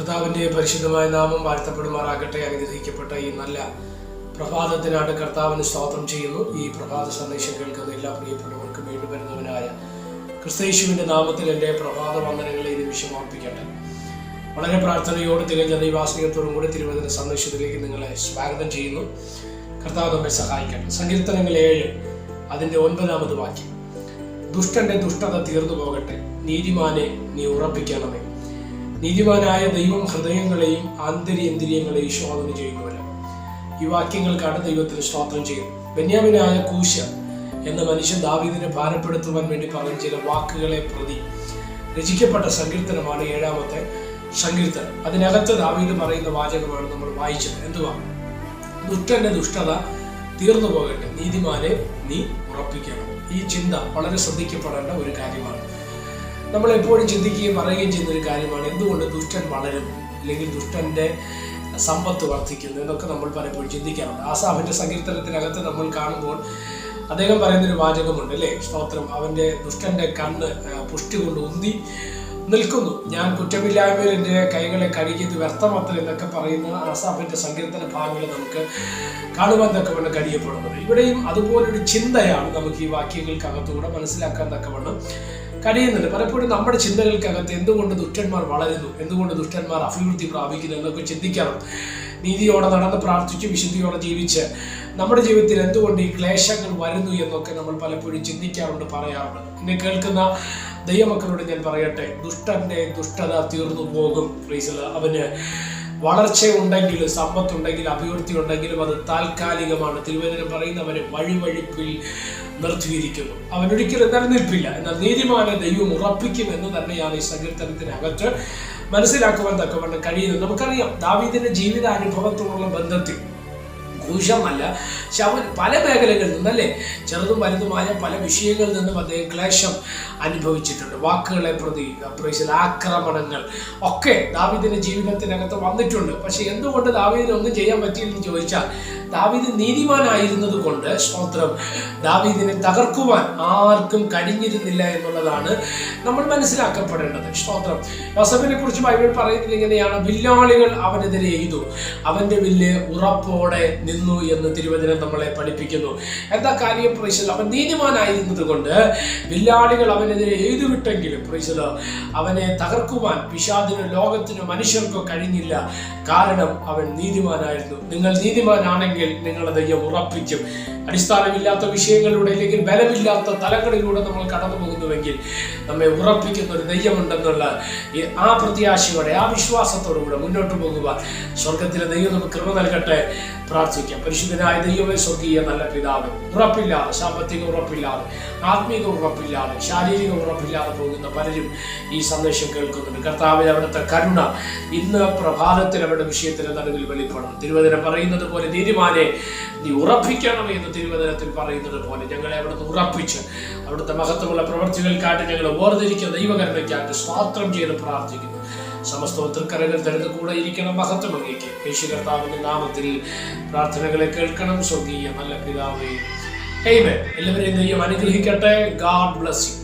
കർത്താവിൻ്റെ പരിശുദ്ധമായ നാമം വാഴ്ത്തപ്പെടുമാറാകട്ടെ. അനുഗ്രഹിക്കപ്പെട്ട ഈ നല്ല പ്രഭാതത്തിനായിട്ട് കർത്താവിന് സ്തോത്രം ചെയ്യുന്നു. ഈ പ്രഭാത സന്ദേശം കേൾക്കുന്ന എല്ലാ പ്രിയപ്പെട്ടവർക്കും വീണ്ടും വരുന്നവനായ ക്രിസ്തയേശുവിൻ്റെ നാമത്തിൽ എൻ്റെ പ്രഭാത വന്ദനങ്ങളെ ഈ നിമിഷം ഓർപ്പിക്കട്ടെ. വളരെ പ്രാർത്ഥനയോട് തികഞ്ഞ ദൈവാശ്രയത്തോടും കൂടി തിരുവചന സന്ദേശത്തിലേക്ക് നിങ്ങളെ സ്വാഗതം ചെയ്യുന്നു. കർത്താവ് നമ്മെ സഹായിക്കട്ടെ. സങ്കീർത്തനങ്ങൾ 7 അതിൻ്റെ 9-ാമത് വാക്യം: ദുഷ്ടന്റെ ദുഷ്ടത തീർന്നു പോകട്ടെ, നീതിമാനെ നീ ഉറപ്പിക്കണമേ. നീതിമാനായ ദൈവം ഹൃദയങ്ങളെയും ആന്തരിന്ദ്രിയങ്ങളെയും ശോധന ചെയ്യുന്നവരോ. ഈ വാക്യങ്ങൾക്കാണ് ദൈവത്തിന് സ്തോത്രം ചെയ്യും. ബെന്യാമിനായ കൂശ എന്ന മനുഷ്യൻ ദാവീദിനെ ഭാരപ്പെടുത്തുവാൻ വേണ്ടി പറഞ്ഞ ചില വാക്കുകളെ പ്രതി രചിക്കപ്പെട്ട സങ്കീർത്തനമാണ് 7-ാമത്തെ സങ്കീർത്തനം. അതിനകത്ത് ദാവീദ് പറയുന്ന വാചകമാണ് നമ്മൾ വായിച്ചത്. എന്തുവാ? ദുഷ്ടന്റെ ദുഷ്ടത തീർന്നു പോകട്ടെ, നീതിമാനെ നീ ഉറപ്പിക്കണം. ഈ ചിന്ത വളരെ ശ്രദ്ധിക്കപ്പെടേണ്ട ഒരു കാര്യമാണ്. നമ്മൾ എപ്പോഴും ചിന്തിക്കുകയും പറയുകയും ചെയ്യുന്ന ഒരു കാര്യമാണ്, എന്തുകൊണ്ട് ദുഷ്ടൻ വളരുന്നു അല്ലെങ്കിൽ ദുഷ്ടന്റെ സമ്പത്ത് വർദ്ധിക്കുന്നു എന്നൊക്കെ നമ്മൾ പലപ്പോഴും ചിന്തിക്കാറുണ്ട്. ആസാഫിന്റെ സങ്കീർത്തനത്തിനകത്ത് നമ്മൾ കാണുമ്പോൾ അദ്ദേഹം പറയുന്നൊരു വാചകമുണ്ട്, അല്ലേ? സ്തോത്രം. അവന്റെ ദുഷ്ടന്റെ കണ്ണ് പുഷ്ടി കൊണ്ട് ഉന്തി നിൽക്കുന്നു, ഞാൻ കുറ്റമില്ലായ്മയിൽ എൻ്റെ കൈകളെ കഴുകിയത് വ്യർത്ഥമത്ര എന്നൊക്കെ പറയുന്ന ആസാഫിന്റെ സങ്കീർത്തന ഭാഗങ്ങൾ നമുക്ക് കാണുവാൻ തക്കവണ്ണം കഴിയപ്പെടുന്നത്. ഇവിടെയും അതുപോലൊരു ചിന്തയാണ് നമുക്ക് ഈ വാക്യങ്ങൾക്കകത്തുകൂടെ മനസ്സിലാക്കാൻ തക്കവണ്ണം കഴിയുന്നുണ്ട്. പലപ്പോഴും നമ്മുടെ ചിന്തകൾക്കകത്ത് എന്തുകൊണ്ട് ദുഷ്ടന്മാർ വളരുന്നു, എന്തുകൊണ്ട് ദുഷ്ടന്മാർ അഭിവൃദ്ധി പ്രാപിക്കുന്നു എന്നൊക്കെ ചിന്തിക്കാറുണ്ട്. നീതിയോടെ നടന്ന് പ്രാർത്ഥിച്ച് വിശുദ്ധിയോടെ ജീവിച്ച് നമ്മുടെ ജീവിതത്തിൽ എന്തുകൊണ്ട് ഈ ക്ലേശങ്ങൾ വരുന്നു എന്നൊക്കെ നമ്മൾ പലപ്പോഴും ചിന്തിക്കാറുണ്ട്, പറയാറുണ്ട്. എന്നെ കേൾക്കുന്ന ദൈവമക്കളോട് ഞാൻ പറയട്ടെ, ദുഷ്ടന്റെ ദുഷ്ടത തീർന്നു പോകും. അവന് വളർച്ചയുണ്ടെങ്കിലും സമ്പത്തുണ്ടെങ്കിലും അഭിവൃദ്ധി ഉണ്ടെങ്കിലും അത് താൽക്കാലികമാണ്. തിരുവചനം പറയുന്നവനെ വഴിവഴിപ്പിൽ നിർത്തിയിരിക്കുന്നു, അവനൊരിക്കലും നിലനിൽപ്പില്ല. എന്നാൽ നീതിമാനെ ദൈവം ഉറപ്പിക്കും എന്ന് തന്നെയാണ് ഈ സങ്കീർത്തനത്തിനകത്ത് മനസ്സിലാക്കുവാൻ തക്കവണ്ണം കഴിയുന്നത്. നമുക്കറിയാം, ദാവീദിന്റെ ജീവിതാനുഭവത്തോടുള്ള ബന്ധത്തിൽ കൂശമല്ല, പക്ഷെ അവൻ പല മേഖലകളിൽ നിന്നല്ലേ, ചെറുതും വലുതുമായ പല വിഷയങ്ങളിൽ നിന്നും അദ്ദേഹം ക്ലേശം അനുഭവിച്ചിട്ടുണ്ട്. വാക്കുകളെ പ്രതി ആക്രമണങ്ങൾ ഒക്കെ ദാവീദിന്റെ ജീവിതത്തിനകത്ത് വന്നിട്ടുണ്ട്. പക്ഷെ എന്തുകൊണ്ട് ദാവീദിന് ഒന്നും ചെയ്യാൻ പറ്റിയില്ലെന്ന് ചോദിച്ചാൽ, ദാവീദ് നീതിമാനായിരുന്നത് കൊണ്ട് സ്തോത്രം ദാവീദിനെ തകർക്കുവാൻ ആർക്കും കഴിഞ്ഞിരുന്നില്ല എന്നുള്ളതാണ് നമ്മൾ മനസ്സിലാക്കപ്പെടേണ്ടത്. സ്തോത്രം. യോസേഫിനെ കുറിച്ച് ബൈബിൾ പറയുന്നത് ഇങ്ങനെയാണ്: വില്ലാളികൾ അവനെതിരെ എയ്തു, അവന്റെ വില്ല് ഉറപ്പോടെ നിന്നു എന്ന് തിരുവചനം നമ്മളെ പഠിപ്പിക്കുന്നു. എന്താ കാര്യം? അവൻ നീതിമാനായിരുന്നത് കൊണ്ട് വില്ലാളികൾ അവനെതിരെ എയ്തു വിട്ടെങ്കിലും അവനെ തകർക്കുവാൻ പിശാചിനോ ലോകത്തിനോ മനുഷ്യർക്കോ കഴിഞ്ഞില്ല. കാരണം അവൻ നീതിമാനായിരുന്നു. നിങ്ങൾ നീതിമാനാണെങ്കിൽ നിങ്ങളെ ദൈവം ഉറപ്പിക്കും. അടിസ്ഥാനമില്ലാത്ത വിഷയങ്ങളിലൂടെ അല്ലെങ്കിൽ ബലമില്ലാത്ത തലങ്ങളിലൂടെ നമ്മൾ കടന്നു പോകുന്നുവെങ്കിൽ നമ്മെ ഉറപ്പിക്കുന്ന ഒരു ദൈവമുണ്ടെന്നുള്ള ആ പ്രത്യാശയോടെ, ആ വിശ്വാസത്തോടുകൂടെ മുന്നോട്ട് പോകുവാൻ സ്വർഗത്തിലെ ദൈവം നമുക്ക് കൃപ നൽകട്ടെ. പ്രാർത്ഥിക്കാം. പരിശുദ്ധനായ ദൈവമേ, സ്വർഗീയ നല്ല പിതാവേ, ഉറപ്പില്ലാതെ, സാമ്പത്തിക ഉറപ്പില്ലാതെ, ആത്മീക ഉറപ്പില്ലാതെ, ശാരീരിക ഉറപ്പില്ലാതെ പോകുന്ന പലരും ഈ സന്ദേശം കേൾക്കുന്നുണ്ട്. കർത്താവേ, അവിടുത്തെ കരുണ ഇന്ന് പ്രഭാതത്തിൽ അവരുടെ വിഷയത്തിന് നടുവിൽ വെളിപ്പെടണം. തിരുവചനം പറയുന്നത് പോലെ നീതിമാനെ നീ ഉറപ്പിക്കണമേ എന്ന് തിരുവചനത്തിൽ പറയുന്നത് പോലെ ഞങ്ങളെ അവിടുന്ന് ഉറപ്പിച്ച് അവിടുത്തെ മഹത്വമുള്ള പ്രവർത്തികൾക്കായിട്ട് ഞങ്ങളെ വേർതിരിക്കുന്ന ദൈവകരുണയ്ക്കായിട്ട് സ്തോത്രം ചെയ്ത് പ്രാർത്ഥിക്കുന്നു. സമസ്തവും തൃക്കരകൾ തരുന്ന കൂടെ ഇരിക്കണം. മഹത്വം അങ്ങേക്ക്. യേശു കർത്താവിന്റെ നാമത്തിൽ പ്രാർത്ഥനകളെ കേൾക്കണം. സ്വർഗീയ നല്ല പിതാവേ, ആമേൻ. എല്ലാവരെയും ദൈവം അനുഗ്രഹിക്കട്ടെ. God bless you.